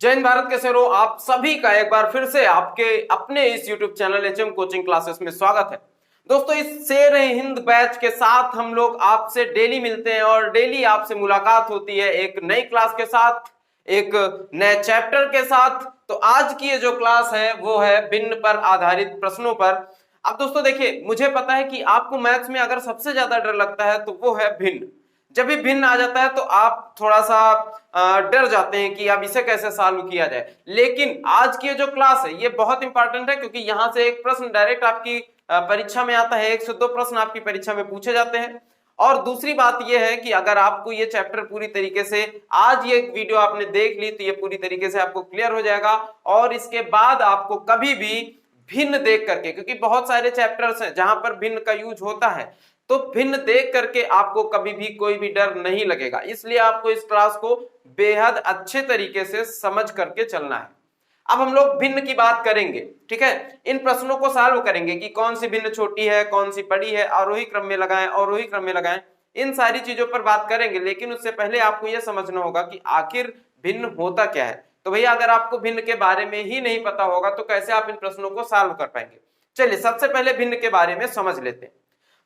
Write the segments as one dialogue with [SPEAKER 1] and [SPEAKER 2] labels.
[SPEAKER 1] जय हिंद भारत के शेरों, आप सभी का एक बार फिर से आपके अपने इस YouTube channel HM coaching classes में स्वागत है। दोस्तों, इस शेर हिंद बैच के साथ हम लोग आपसे डेली मिलते हैं और डेली आपसे मुलाकात होती है एक नई क्लास के साथ, एक नए चैप्टर के साथ। तो आज की ये जो क्लास है वो है भिन्न पर आधारित प्रश्नों पर। अब दोस्तों देखिए, मुझे पता है कि आपको मैथ्स में अगर सबसे ज्यादा डर लगता है तो वो है भिन्न। जब भी भिन्न आ जाता है तो आप थोड़ा सा डर जाते हैं कि अब इसे कैसे सॉल्व किया जाए। लेकिन आज की जो क्लास है ये बहुत इंपॉर्टेंट है, क्योंकि यहां से एक प्रश्न डायरेक्ट आपकी परीक्षा में आता है। 1 से 2 प्रश्न आपकी परीक्षा में पूछे जाते हैं। और दूसरी बात यह है कि अगर आपको ये चैप्टर पूरी तरीके से आज ये वीडियो आपने देख ली तो ये पूरी तरीके से आपको क्लियर हो जाएगा। और इसके बाद आपको कभी भी भिन्न देख करके, क्योंकि बहुत सारे चैप्टर्स हैं जहां पर भिन्न का यूज होता है, तो भिन्न देख करके आपको कभी भी कोई भी डर नहीं लगेगा। इसलिए आपको इस क्लास को बेहद अच्छे तरीके से समझ करके चलना है। अब हम लोग भिन्न की बात करेंगे, ठीक है। इन प्रश्नों को सॉल्व करेंगे कि कौन सी भिन्न छोटी है, कौन सी बड़ी है, आरोही क्रम में लगाएं, अवरोही क्रम में लगाएं, इन सारी चीजों पर बात करेंगे। लेकिन उससे पहले आपको यह समझना होगा कि आखिर भिन्न होता क्या है। तो भैया, अगर आपको भिन्न के बारे में ही नहीं पता होगा तो कैसे आप इन प्रश्नों को सॉल्व कर पाएंगे। चलिए सबसे पहले भिन्न के बारे में समझ लेते हैं।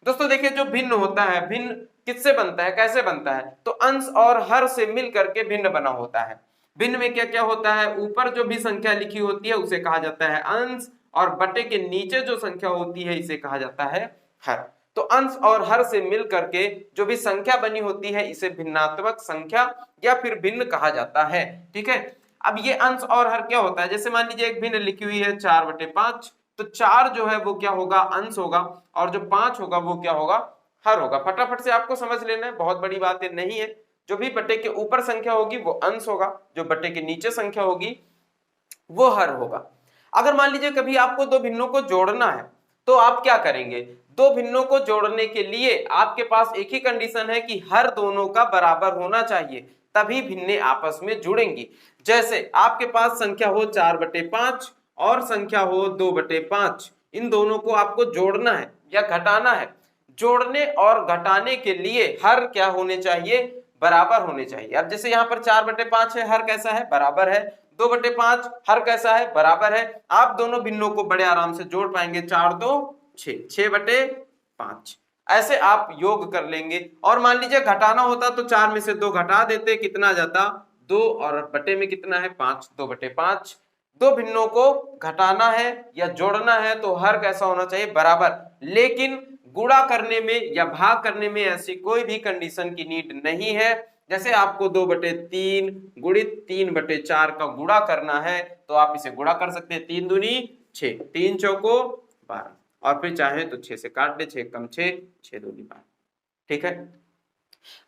[SPEAKER 1] दोस्तों देखिए, जो भिन्न होता है, भिन्न किससे बनता है, कैसे बनता है, तो अंश और हर से मिल करके भिन्न बना होता है। भिन्न में क्या क्या होता है, ऊपर जो भी संख्या लिखी होती है उसे कहा जाता है अंश, और बटे के नीचे जो संख्या होती है इसे कहा जाता है हर। तो अंश और हर से मिल करके जो भी संख्या बनी होती है इसे भिन्नात्मक संख्या या फिर भिन्न कहा जाता है, ठीक है। अब ये अंश और हर क्या होता है, जैसे मान लीजिए एक भिन्न लिखी हुई है 4/5, तो 4 जो है वो क्या होगा, अंश होगा, और जो 5 होगा वो क्या होगा, हर होगा। फटाफट से आपको समझ लेना है, बहुत बड़ी बात नहीं है। जो भी बटे के ऊपर संख्या होगी वो अंश होगा, जो बटे के नीचे संख्या होगी वो हर होगा। अगर मान लीजिए कभी आपको दो भिन्नों को जोड़ना है तो आप क्या करेंगे, दो भिन्नों को जोड़ने के लिए आपके पास एक ही कंडीशन है कि हर दोनों का बराबर होना चाहिए, तभी भिन्ने आपस में जुड़ेंगी। जैसे आपके पास संख्या हो 4/5 और संख्या हो 2/5, इन दोनों को आपको जोड़ना है या घटाना है। जोड़ने और घटाने के लिए हर क्या होने चाहिए, बराबर होने चाहिए। अब जैसे यहाँ पर 4/5 है, हर कैसा है, बराबर है। 2/5 हर कैसा है, बराबर है। आप दोनों भिन्नों को बड़े आराम से जोड़ पाएंगे, 4 2 6, 6/5 ऐसे आप योग कर लेंगे। और मान लीजिए घटाना होता तो 4 में से 2 घटा देते, कितना आ जाता 2, और बटे में कितना है 5, 2/5। दो भिन्नों को घटाना है या जोड़ना है तो हर कैसा होना चाहिए, बराबर। लेकिन गुणा करने में या भाग करने में ऐसी कोई भी कंडीशन की नीड नहीं है। जैसे आपको 2/3 गुणित 3/4 का गुणा करना है तो आप इसे गुणा कर सकते हैं, 3 दूनी 6, 3 चौको 12, और फिर चाहे तो 6 से काट दे, 6 कम 6, 6 दूनी 12, ठीक है।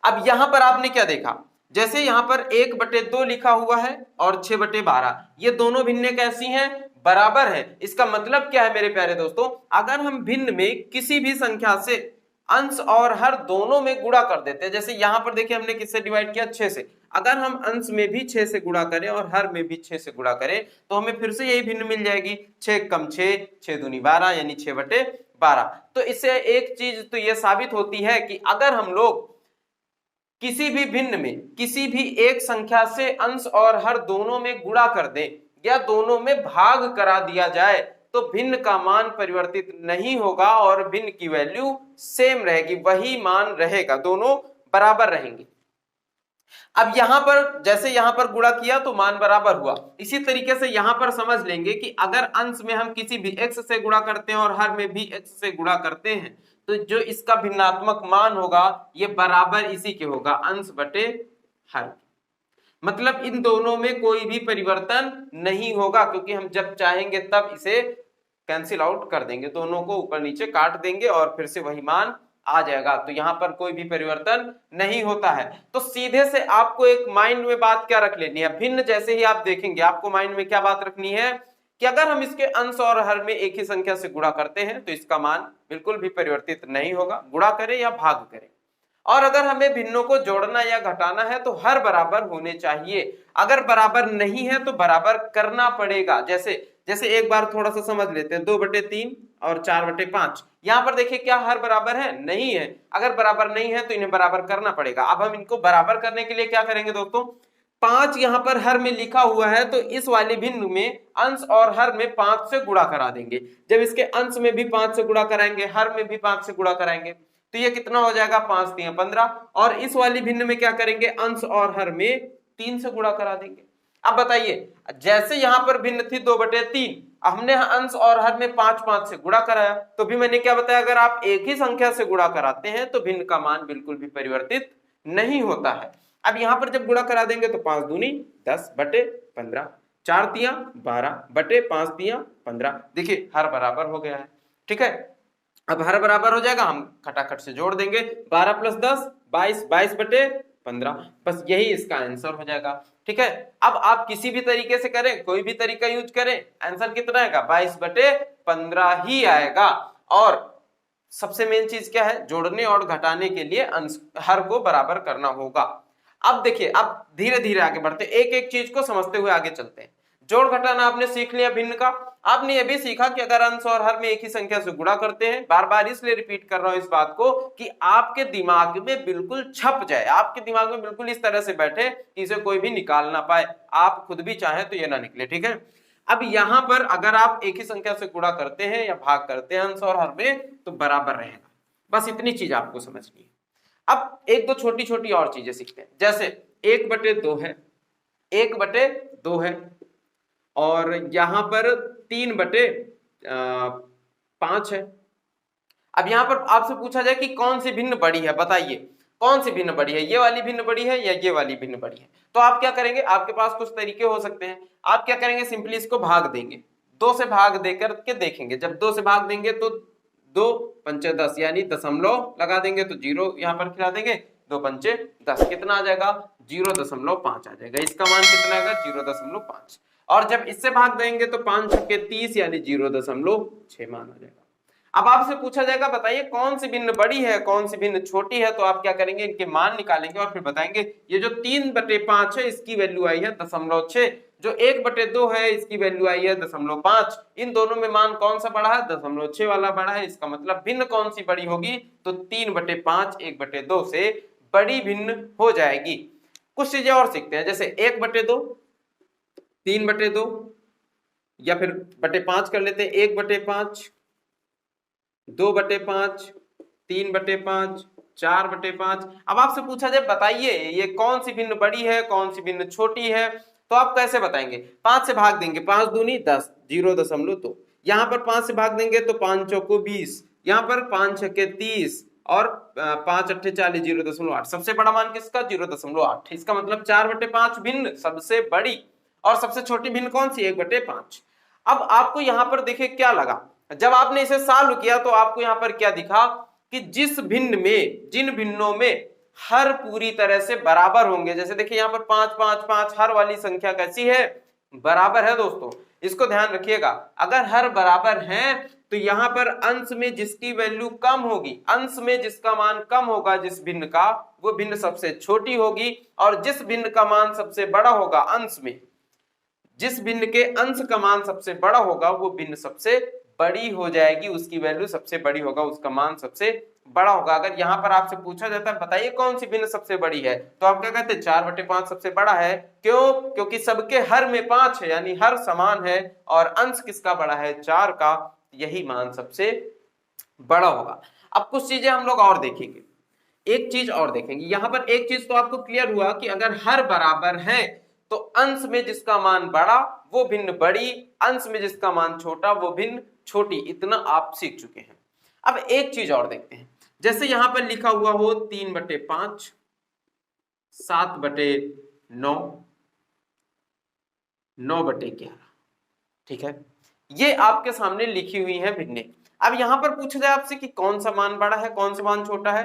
[SPEAKER 1] अब यहां पर आपने क्या देखा, जैसे यहां पर 1/2 लिखा हुआ है और 6/12, ये दोनों भिन्ने कैसी हैं, बराबर है। इसका मतलब क्या है मेरे प्यारे दोस्तों, अगर हम भिन्न में किसी भी संख्या से अंश और हर दोनों में गुणा कर देते हैं, जैसे यहां पर देखिए हमने किससे डिवाइड किया, 6 से। अगर हम अंश में भी 6 से गुणा करें और हर में भी 6 से गुणा करें तो हमें फिर से यही भिन्न मिल जाएगी, 6 कम 6, 6 दूनी 12, यानी 6/12। तो इससे एक चीज तो यह साबित होती है कि अगर हम लोग किसी भी भिन्न में किसी भी एक संख्या से अंश और हर दोनों में गुणा कर दें या दोनों में भाग करा दिया जाए तो भिन्न का मान परिवर्तित नहीं होगा और भिन्न की वैल्यू सेम रहेगी, वही मान रहेगा, दोनों बराबर रहेंगे। अब यहां पर जैसे यहां पर गुणा किया तो मान बराबर हुआ, इसी तरीके से यहां पर समझ लेंगे कि अगर अंश में हम किसी भी x से गुणा करते हैं और हर में भी x से गुणा करते हैं तो जो इसका भिन्नात्मक मान होगा ये बराबर इसी के होगा, अंश बटे हर। मतलब इन दोनों में कोई भी परिवर्तन नहीं होगा, क्योंकि हम जब चाहेंगे तब इसे कैंसिल आउट कर देंगे, दोनों को ऊपर नीचे काट देंगे और फिर से वही मान आ जाएगा। तो यहां पर कोई भी परिवर्तन नहीं होता है। तो सीधे से आपको एक माइंड में बात क्या रख लेनी है, भिन्न जैसे ही आप देखेंगे आपको माइंड में क्या बात रखनी है कि अगर हम इसके अंश और हर में एक ही संख्या से गुणा करते हैं तो इसका मान बिल्कुल भी परिवर्तित नहीं होगा, गुणा करें या भाग करें। और अगर हमें भिन्नों को जोड़ना या घटाना है तो हर बराबर होने चाहिए, अगर बराबर नहीं है तो बराबर करना पड़ेगा। जैसे जैसे एक बार थोड़ा सा समझ लेते हैं, 2/3 और 4/5, यहां पर देखिए क्या हर बराबर है, नहीं है। अगर बराबर नहीं है तो इन्हें बराबर करना पड़ेगा। अब हम इनको बराबर करने के लिए क्या करेंगे दोस्तों, 5 यहाँ पर हर में लिखा हुआ है, तो इस वाले भिन्न में अंश और हर में 5 से गुणा करा देंगे। जब इसके अंश में भी 5 से गुणा कराएंगे, हर में भी 5 से गुणा कराएंगे, तो ये कितना हो जाएगा 5 3 15। और इस वाली भिन्न में क्या करेंगे, अंश और हर में 3 से गुणा करा देंगे। अब बताइए, जैसे यहां पर भिन्न थी 2/3, हमने अंश और हर में 5 5 से गुणा कराया, तो भी मैंने क्या बताया, अगर आप एक ही संख्या से गुणा कराते हैं तो भिन्न का मान बिल्कुल भी परिवर्तित नहीं होता है। अब यहां पर जब गुणा करा देंगे तो 5 दूनी 10/15, 4 तिया 12/5 तिया 15। देखिए हर बराबर हो गया है, ठीक है। अब हर बराबर हो जाएगा, हम खटाखट से जोड़ देंगे, 12 + 10 22, 22/15, बस यही इसका आंसर हो जाएगा, ठीक है। अब आप किसी भी तरीके से करें, कोई भी तरीका यूज करें, आंसर कितना आएगा, 22/15 ही आएगा। और सबसे मेन चीज क्या है, जोड़ने और घटाने के लिए अंश हर को बराबर करना होगा। अब देखिए, अब धीरे धीरे आगे बढ़ते, एक एक चीज को समझते हुए आगे चलते हैं। जोड़ घटाना आपने सीख लिया भिन्न का। आपने यह भी सीखा कि अगर अंश और हर में एक ही संख्या से गुणा करते हैं, बार बार इसलिए रिपीट कर रहा हूं इस बात को कि आपके दिमाग में बिल्कुल छप जाए, आपके दिमाग में बिल्कुल इस तरह से बैठे कि इसे कोई भी निकाल ना पाए, आप खुद भी चाहे तो यह ना निकले, ठीक है। अब यहां पर अगर आप एक ही संख्या से गुणा करते हैं या भाग करते हैं अंश और हर में, तो बराबर रहेगा, बस इतनी चीज आपको समझनी है। अब एक दो छोटी छोटी और चीजें सीखते हैं, जैसे 1/2 है, 1/2 है, और यहां पर 3/5 है। अब यहां पर आपसे पूछा जाए कि कौन सी भिन्न बड़ी है, बताइए कौन सी भिन्न बड़ी है, ये वाली भिन्न बड़ी है या ये वाली भिन्न बड़ी है। तो आप क्या करेंगे, आपके पास कुछ तरीके हो सकते हैं। आप क्या करेंगे, सिंपली इसको भाग देंगे, 2 से भाग देकर के देखेंगे। जब 2 से भाग देंगे तो 2 पंचे 10, यानी दशमलव लगा देंगे तो 0 यहां पर खिला देंगे, 2 पंचे 10, कितना आ जाएगा 0.5 आ जाएगा। इसका मान कितना आएगा 0.5। और जब इससे भाग देंगे तो 5 छक्के 30, यानी 0.6 मान आ जाएगा। अब आपसे पूछा जाएगा बताइए कौन सी भिन्न बड़ी है, कौन सी भिन्न छोटी है, तो आप क्या करेंगे, इनके मान निकालेंगे और फिर बताएंगे। ये जो 3/5 है इसकी वैल्यू आई है 0.6, जो 1/2 है इसकी वैल्यू आई है 0.5, इन दोनों में मान कौन सा बड़ा है, 0.6 वाला बड़ा है। इसका मतलब भिन्न कौन सी बड़ी होगी, तो 3/5 1/2 से बड़ी भिन्न हो जाएगी। कुछ चीजें और सीखते हैं, जैसे 1/2, 3/2, या फिर /5 कर लेते हैं, 1/5, 2/5, 3/5, 4/5। अब आपसे पूछा जाए बताइए ये कौन सी भिन्न बड़ी है, कौन सी भिन्न छोटी है, तो आप कैसे बताएंगे, 5 से भाग देंगे, 5 दूनी 10, 0.2, यहां पर 5 से भाग देंगे तो 5 चौको 20, यहां पर 5 छक्के 30, और 5 अट्ठे 40, 0.8। सबसे बड़ा मान किसका, 0.8। इसका मतलब 4/5 भिन्न सबसे बड़ी, और सबसे छोटी भिन्न कौन सी, 1/5। अब आपको यहां पर देखिए क्या लगा, जब आपने इसे सॉल्व किया तो आपको यहां पर क्या दिखा कि जिस भिन्न में, जिन भिन्नों में हर पूरी तरह से बराबर होंगे, जैसे देखिए यहां पर 5 5 5, हर वाली संख्या कैसी है, बराबर है। दोस्तों इसको ध्यान रखिएगा, अगर हर बराबर है तो यहां पर अंश में जिसकी वैल्यू कम होगी, अंश में जिसका मान कम होगा जिस भिन्न का, वो भिन्न सबसे छोटी होगी, और जिस भिन्न का मान सबसे बड़ा होगा अंश में, जिस भिन्न के अंश का मान सबसे बड़ा होगा वो भिन्न सबसे बड़ी हो जाएगी, उसकी वैल्यू सबसे बड़ी होगा, उसका मान सबसे बड़ा होगा। अगर यहां पर आपसे पूछा जाता है बताइए कौन सी भिन्न सबसे बड़ी है, तो आप क्या कहते हैं 4/5 सबसे बड़ा है। क्यों, क्योंकि सबके हर में 5 है, यानी हर समान है, और अंश किसका बड़ा है, 4 का, यही मान सबसे बड़ा होगा। अब कुछ चीजें हम लोग और देखेंगे, एक चीज और देखेंगे। यहां पर एक चीज तो आपको क्लियर हुआ कि अगर हर बराबर है तो अंश में जिसका मान बड़ा वो भिन्न बड़ी, अंश में जिसका मान छोटा वो भिन्न छोटी, इतना आप सीख चुके हैं। अब एक चीज और देखते हैं, जैसे यहां पर लिखा हुआ हो 3/5, 7/9, 9/11, ठीक है, ये आपके सामने लिखी हुई है भिन्ने। अब यहां पर पूछा जाए आपसे कि कौन सा मान बड़ा है, कौन सा मान छोटा है,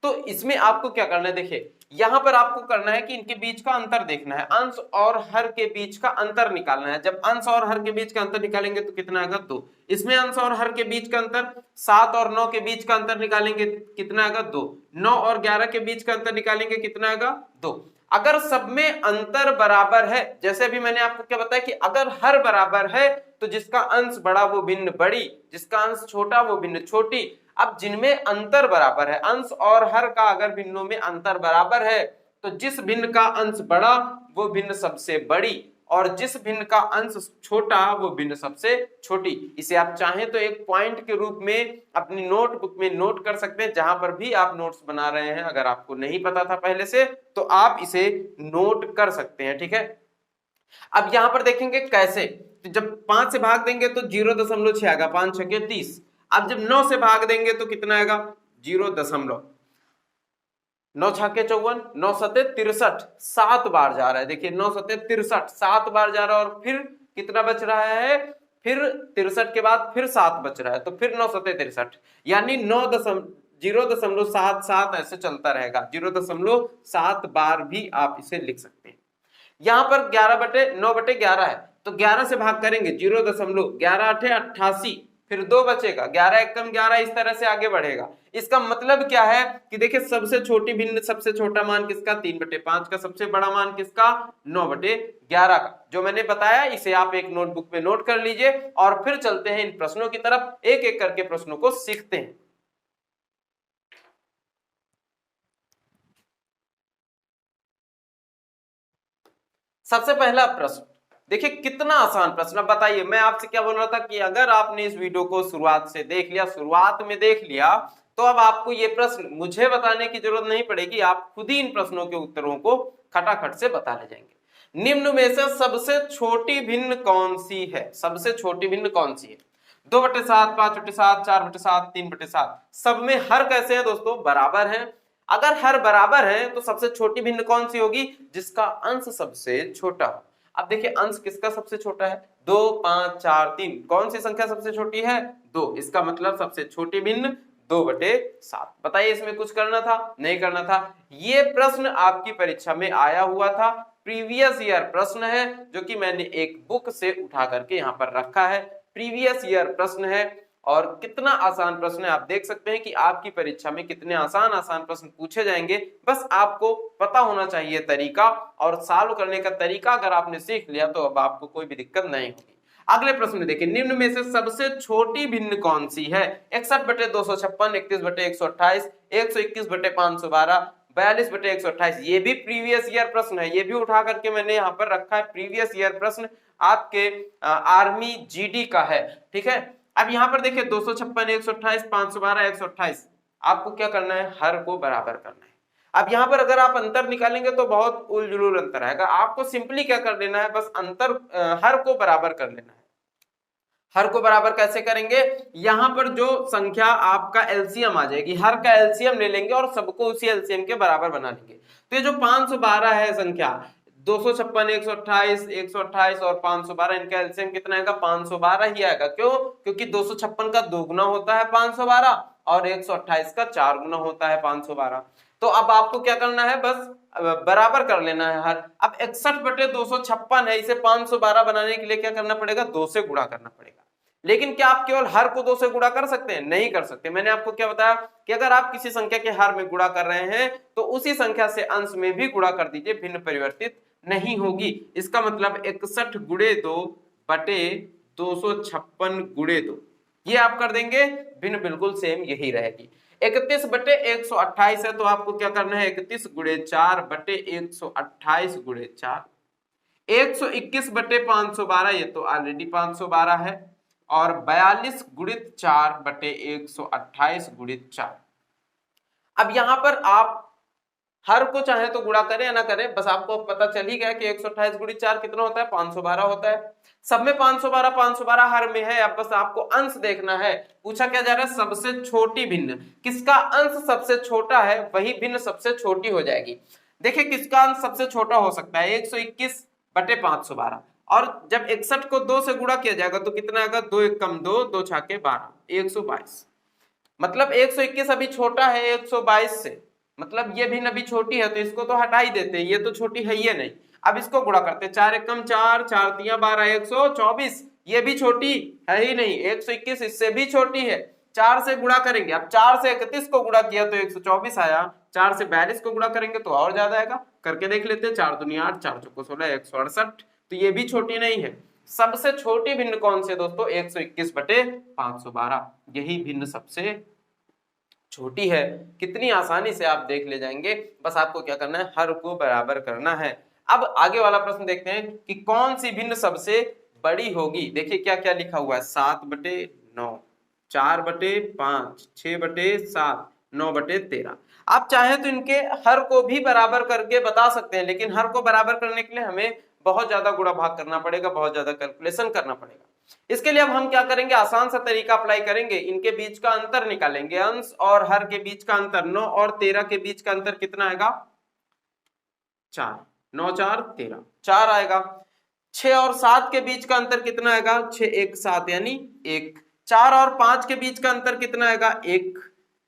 [SPEAKER 1] तो इसमें आपको क्या करना है, देखिए यहां पर आपको करना है कि इनके बीच का अंतर देखना है, अंश और हर के बीच का अंतर निकालना है। जब अंश और हर के बीच का अंतर निकालेंगे तो कितना आएगा 2, इसमें अंश और हर के बीच का अंतर, 7 और 9 के बीच का अंतर निकालेंगे कितना आएगा 2, 9 और 11 के बीच का अंतर निकालेंगे कितना आएगा 2। अगर सब में अंतर बराबर है, जैसे अभी मैंने आपको क्या बताया कि अगर हर बराबर है तो जिसका अंश बड़ा वो भिन्न बड़ी, जिसका अंश छोटा वो भिन्न छोटी। अब जिनमें अंतर बराबर है, अंश और हर का अगर भिन्नों में अंतर बराबर है तो जिस भिन्न का अंश बड़ा वो भिन्न सबसे बड़ी, और जिस भिन्न का अंश छोटा वो भिन्न सबसे छोटी। इसे आप चाहें तो एक पॉइंट के रूप में अपनी नोटबुक में नोट कर सकते हैं, जहां पर भी आप नोट्स बना रहे हैं। अगर आपको नहीं पता था पहले से तो आप इसे नोट कर सकते हैं, ठीक है। अब यहां पर देखेंगे कैसे, तो जब 5 से भाग देंगे तो 0.6 आएगा, 5 छके 30। अब जब 9 से भाग देंगे तो कितना आएगा, 0. 9 छाके 54, 9 सते 63, 7 बार जा रहा है। देखिए 9 सते 63, 7 बार जा रहा है, और फिर कितना बच रहा है, फिर 63 के बाद फिर 7 बच रहा है, तो फिर 9 सते 63, यानी 0.77 ऐसे चलता रहेगा। 0.7 बार भी आप इसे लिख सकते हैं। यहां पर 9/11 है, तो 11 से भाग करेंगे, 0.11 8 88, फिर 2 बचेगा, 11 एकम 11, इस तरह से आगे बढ़ेगा। इसका मतलब क्या है कि देखिए सबसे छोटी भिन्न सबसे छोटा मान किसका, 3/5 का, सबसे बड़ा मान किसका, 9/11 का। जो मैंने बताया इसे आप एक नोटबुक में नोट कर लीजिए, और फिर चलते हैं इन प्रश्नों की तरफ, एक एक करके प्रश्नों को सीखते हैं। सबसे पहला प्रश्न देखिए, कितना आसान प्रश्न। अब बताइए, मैं आपसे क्या बोल रहा था कि अगर आपने इस वीडियो को शुरुआत से देख लिया, शुरुआत में देख लिया, तो अब आपको ये प्रश्न मुझे बताने की जरूरत नहीं पड़ेगी, आप खुद ही इन प्रश्नों के उत्तरों को खटाखट से बता ले जाएंगे। निम्न में से सबसे छोटी भिन्न कौन सी है, सबसे छोटी भिन्न कौन सी है, 2/7, 5/7, 4/7, 3/7। सब में हर कैसे है दोस्तों, बराबर है। अगर हर बराबर है तो सबसे छोटी भिन्न कौन सी होगी, जिसका अंश सबसे छोटा हो। अब देखिए अंश किसका सबसे छोटा है, 2, 5, 4, 3, कौन सी संख्या सबसे छोटी है, 2। इसका मतलब सबसे छोटी भिन्न 2/7। बताइए इसमें कुछ करना था, नहीं करना था। ये प्रश्न आपकी परीक्षा में आया हुआ था, प्रीवियस ईयर प्रश्न है, जो कि मैंने एक बुक से उठा करके यहाँ पर रखा है। प्रीवियस ईयर प्रश्न है, और कितना आसान प्रश्न है आप देख सकते हैं कि आपकी परीक्षा में कितने आसान आसान प्रश्न पूछे जाएंगे। बस आपको पता होना चाहिए तरीका, और सॉल्व करने का तरीका अगर आपने सीख लिया तो अब आपको कोई भी दिक्कत नहीं होगी। अगले प्रश्न में देखिए, निम्न में से सबसे छोटी भिन्न कौन सी है, 61/256, 31/128, 121/512, 42/128। ये भी प्रीवियस ईयर प्रश्न है, ये भी उठा करके मैंने यहाँ पर रखा है। प्रीवियस ईयर प्रश्न आपके आर्मी जीडी का है, ठीक है। अब यहां पर देखिए 256, 128, 512, 128, आपको क्या करना है, हर को बराबर करना है। अब यहां पर अगर आप अंतर निकालेंगे तो बहुत उलझुल अंतर आएगा। आपको सिंपली क्या कर लेना है, बस अंतर हर को बराबर कर लेना है। हर को बराबर कैसे करेंगे, यहां पर जो संख्या आपका एलसीएम आ जाएगी, हर का एलसीएम ले लेंगे और सबको उसी एलसीएम के बराबर बना लेंगे। तो ये जो 512 है संख्या, 256, 128, 128 और 512, इनका एलसीएम कितना आएगा, 512 ही आएगा। क्यों, क्योंकि 256 का 2 गुना होता है 512, और 128 का 4 गुना होता है 512। तो अब आपको क्या करना है, बस बराबर कर लेना है हर। अब 61/256 है, इसे 512 बनाने के लिए क्या करना पड़ेगा, 2 से गुणा करना पड़ेगा। लेकिन क्या आप केवल हर को 2 से गुणा कर सकते हैं, नहीं कर सकते। मैंने आपको क्या बताया कि अगर आप किसी संख्या के हर में गुणा कर रहे हैं तो उसी संख्या से अंश में भी गुणा कर दीजिए, भिन्न परिवर्तित नहीं होगी। इसका मतलब 61 गुणे 2 बटे 256 गुणे 2, ये आप कर देंगे, भिन्न बिल्कुल सेम यही रहेगी। 31/128 है, तो आपको क्या करना है, 31 गुणे 4 बटे 128 गुणे 4। 121/512, ये तो ऑलरेडी 512 है, और 42 गुणित 4 बटे 128 गुणित 4। अब यहां पर आप हर को चाहे तो गुणा करें या ना करें, बस आपको पता चल ही गया कि 128 गुणित 4 कितना होता है, 512 होता है। सब में 512 512 हर में है। अब बस आपको अंश देखना है। पूछा क्या जा रहा है, सबसे छोटी भिन्न, किसका अंश सबसे छोटा है वही भिन्न सबसे छोटी हो जाएगी। देखिए किसका अंश सबसे छोटा हो सकता है, 121/512, और जब 61 को 2 से गुणा किया जाएगा तो कितना आएगा, 2 एकम 2, 2 छाके 12, 122। मतलब 121 अभी छोटा है 122 से, मतलब ये भिन्न अभी छोटी है, तो इसको तो हटा ही देते हैं, ये तो छोटी है ये नहीं। अब इसको गुणा करते हैं, 4 एकम 4, 4 तिया 12, 124, ये भी छोटी है ही नहीं। 121 इससे भी छोटी है, 4 से गुणा करेंगे। अब 4 से 31 को गुणा किया तो 124 आया, 4 से 42 को गुणा करेंगे तो और ज्यादा आएगा। करके देख लेते हैं, 4 दूनी 8, 4 चौको 16, 168, तो ये भी छोटी नहीं है। सबसे छोटी भिन्न कौन से दोस्तों, 121/512, यही भिन्न सबसे छोटी है। कितनी आसानी से आप देख ले जाएंगे, बस आपको क्या करना है, हर को बराबर करना है। अब आगे वाला प्रश्न देखते हैं कि कौन सी भिन्न सबसे बड़ी होगी। देखिए क्या क्या लिखा हुआ है, 7/9, 4/5, 6/7, 9/13। आप चाहें तो इनके हर को भी बराबर करके बता सकते हैं, लेकिन हर को बराबर करने के लिए हमें बहुत ज्यादा गुणा भाग करना पड़ेगा, बहुत ज्यादा कैलकुलेशन करना पड़ेगा। इसके लिए अब हम क्या करेंगे, आसान सा तरीका अप्लाई करेंगे, इनके बीच का अंतर निकालेंगे। अंश और हर के बीच का अंतर, 9 और 13 के बीच का अंतर कितना आएगा, 4, 9 4 13, 4 आएगा। 6 और 7 के बीच का अंतर कितना आएगा, 6 1 7 यानी 1। 4 और 5 के बीच का अंतर कितना आएगा, 1।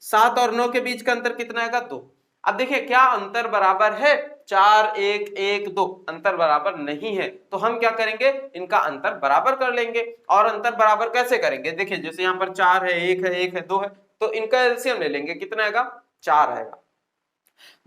[SPEAKER 1] 7 और 9 के बीच का अंतर कितना आएगा, 2। अब देखिए क्या अंतर बराबर है, 4 1 1 2, अंतर बराबर नहीं है, तो हम क्या करेंगे, इनका अंतर बराबर कर लेंगे। और अंतर बराबर कैसे करेंगे, देखिए जैसे यहाँ पर 4 है, 1 है, 1 है, 2 है, तो इनका एलसीएम ले लेंगे, कितना आएगा, 4 आएगा।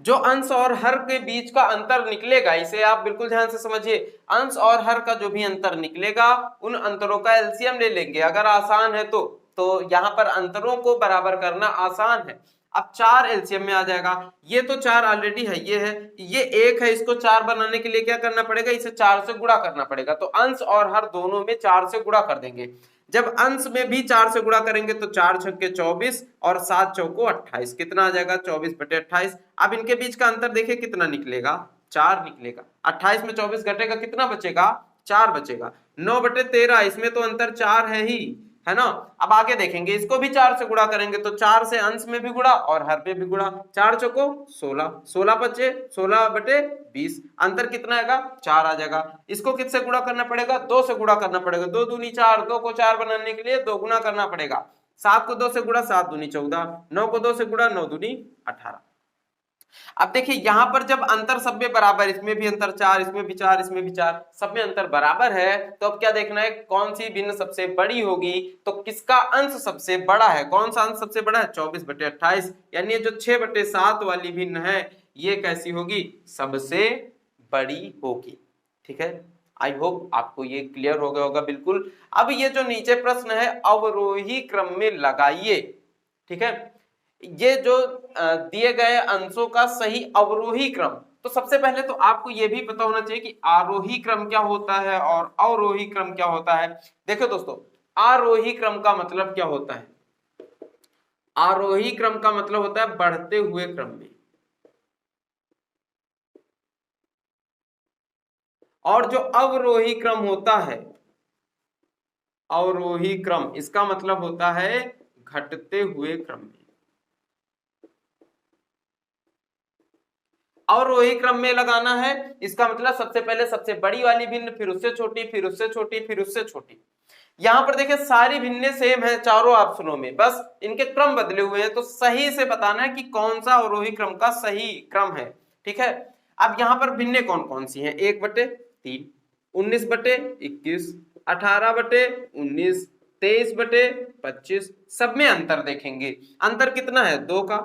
[SPEAKER 1] जो अंश और हर के बीच का अंतर निकलेगा, इसे आप बिल्कुल ध्यान से समझिए, अंश और हर का जो भी अंतर निकलेगा उन अंतरों का एलसीएम ले लेंगे। अगर आसान है तो यहां पर अंतरों को बराबर करना आसान है। अब 4 एलसीएम में आ जाएगा, ये तो 4 ऑलरेडी है, ये 1 है, इसको 4 बनाने के लिए क्या करना पड़ेगा, इसे 4 से गुणा करना पड़ेगा। तो अंश और हर दोनों में 4 से गुणा कर देंगे। जब अंश में भी 4 से गुणा करेंगे तो 4 छक्के 24 और 7 चौको 28, कितना आ जाएगा, 24/28। अब इनके बीच का अंतर देखिए कितना निकलेगा, 4 निकलेगा। 28 में 24 घटेगा, कितना बचेगा, 4 बचेगा। 9/13, इसमें तो अंतर 4 है ही, है ना। अब आगे देखेंगे, इसको भी 4 से गुणा करेंगे तो 4 से अंश में भी गुणा और हर पे भी गुणा, 4 चौको 16, 16 बचे 16/20, अंतर कितना आएगा, 4 आ जाएगा। इसको किससे गुणा करना पड़ेगा, 2 से गुणा करना पड़ेगा, 2 दूनी 4, 2 को 4 बनाने के लिए 2 गुणा करना पड़ेगा। 7 को 2 से गुणा, 7 दूनी 14, 9 को 2 से गुणा, 9 दूनी 18। अब देखिए यहां पर जब अंतर सब में बराबर, इसमें भी अंतर 4, इसमें भी 4, इसमें भी 4, सब में अंतर बराबर है, तो अब क्या देखना है, कौन सी भिन्न सबसे बड़ी होगी। तो किसका अंश सबसे बड़ा है, कौन सा अंश सबसे बड़ा है, 24/28, यानी जो 6/7 वाली भिन्न है ये कैसी होगी, सबसे बड़ी होगी। ठीक है, आई होप आपको ये क्लियर हो गया होगा बिल्कुल। अब ये जो नीचे प्रश्न है अवरोही क्रम में लगाइए। ठीक है, ये जो दिए गए अंशों का सही अवरोही क्रम, तो सबसे पहले तो आपको यह भी पता होना चाहिए कि आरोही क्रम क्या होता है और अवरोही क्रम क्या होता है। देखो दोस्तों, आरोही क्रम का मतलब क्या होता है, आरोही क्रम का मतलब होता है बढ़ते हुए क्रम में, और जो अवरोही क्रम होता है, अवरोही क्रम, इसका मतलब होता है घटते हुए क्रम में। अवरोही क्रम में लगाना है, इसका मतलब सबसे पहले सबसे बड़ी वाली भिन्न, फिर उससे छोटी, फिर उससे छोटी, फिर उससे छोटी। यहां पर देखिए सारी भिन्नें सेम है चारों ऑप्शनों में, बस इनके क्रम बदले हुए हैं, तो सही से बताना है कि कौन सा अवरोही क्रम का सही क्रम है। ठीक है, अब यहां पर भिन्नें कौन कौन सी हैं, 1/3, 19/21, 18/19, 23/25, सब में अंतर देखेंगे। अंतर कितना है, 2 का,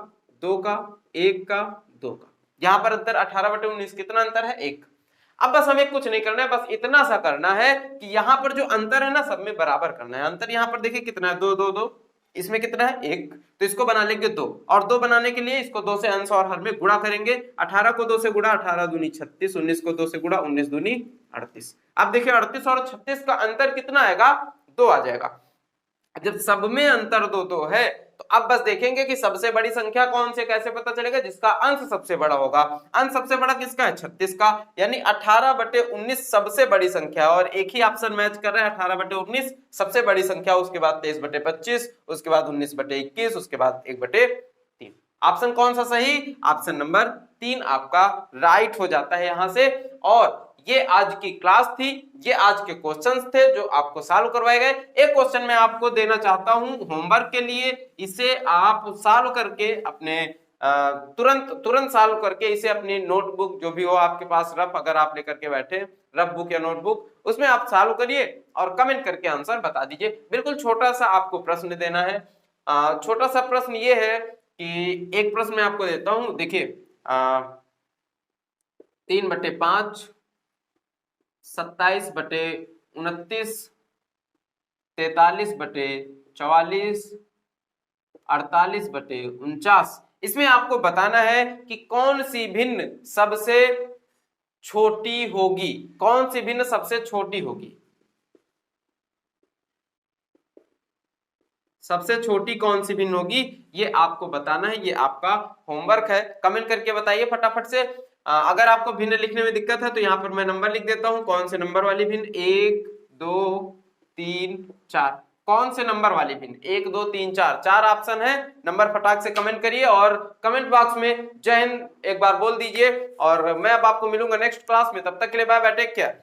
[SPEAKER 1] 2 का, 1 का, 2 का। यहां पर अंतर 18/19, कितना अंतर है, 1। अब बस हमें कुछ नहीं करना है, बस इतना सा करना है कि यहां पर जो अंतर है ना सब में बराबर करना है। अंतर यहां पर देखिए कितना है, 2 2 2, इसमें कितना है, 1, तो इसको बना लेंगे 2, और 2 बनाने के लिए इसको 2 से अंश और हर में गुणा करेंगे। 18 को 2 से गुणा, 18 दूनी 36, 19 को 2 से गुणा, 19 दूनी 38। अब देखिए 38 और 36 का अंतर कितना आएगा, 2 आ जाएगा। जब सब में अंतर 2 2 है, तो अब बस देखेंगे कि सबसे बड़ी संख्या कौन से, कैसे पता चलेगा, जिसका अंश सबसे बड़ा होगा। अंश सबसे बड़ा किसका है, 36 का, यानी 18/19 सबसे बड़ी संख्या, और एक ही ऑप्शन मैच कर रहा है, 18/19 सबसे बड़ी संख्या, उसके बाद 23/25, उसके बाद 19/21, उसके बाद 1/3। ऑप्शन कौन सा सही, ऑप्शन नंबर 3 आपका राइट हो जाता है यहां से। और ये आज की क्लास थी, ये आज के क्वेश्चंस थे जो आपको सॉल्व करवाए गए। एक क्वेश्चन मैं आपको देना चाहता हूं होमवर्क के लिए, इसे आप सॉल्व करके अपने तुरंत सॉल्व करके इसे अपनी नोटबुक जो भी हो आपके पास, रफ अगर आप लेकर के बैठे, रफ बुक या नोटबुक, उसमें आप सॉल्व करिए और कमेंट करके आंसर बता दीजिए। बिल्कुल छोटा सा आपको प्रश्न देना है। छोटा सा प्रश्न ये है कि एक प्रश्न मैं आपको देता हूं, देखिए 3/5, 27/29, 43/44, 48/49। इसमें आपको बताना है कि कौन सी भिन्न सबसे छोटी होगी, कौन सी भिन्न सबसे छोटी होगी, सबसे छोटी कौन सी भिन्न होगी, ये आपको बताना है। ये आपका होमवर्क है, कमेंट करके बताइए फटाफट से। अगर आपको भिन्न लिखने में दिक्कत है तो यहाँ पर मैं नंबर लिख देता हूं, कौन से नंबर वाली भिन्न, 1 2 3 4, कौन से नंबर वाली भिन्न, 1 2 3 4, 4 ऑप्शन है। नंबर फटाक से कमेंट करिए और कमेंट बॉक्स में जय हिंद एक बार बोल दीजिए। और मैं अब आपको मिलूंगा नेक्स्ट क्लास में, तब तक के लिए बाय बाय, टेक केयर।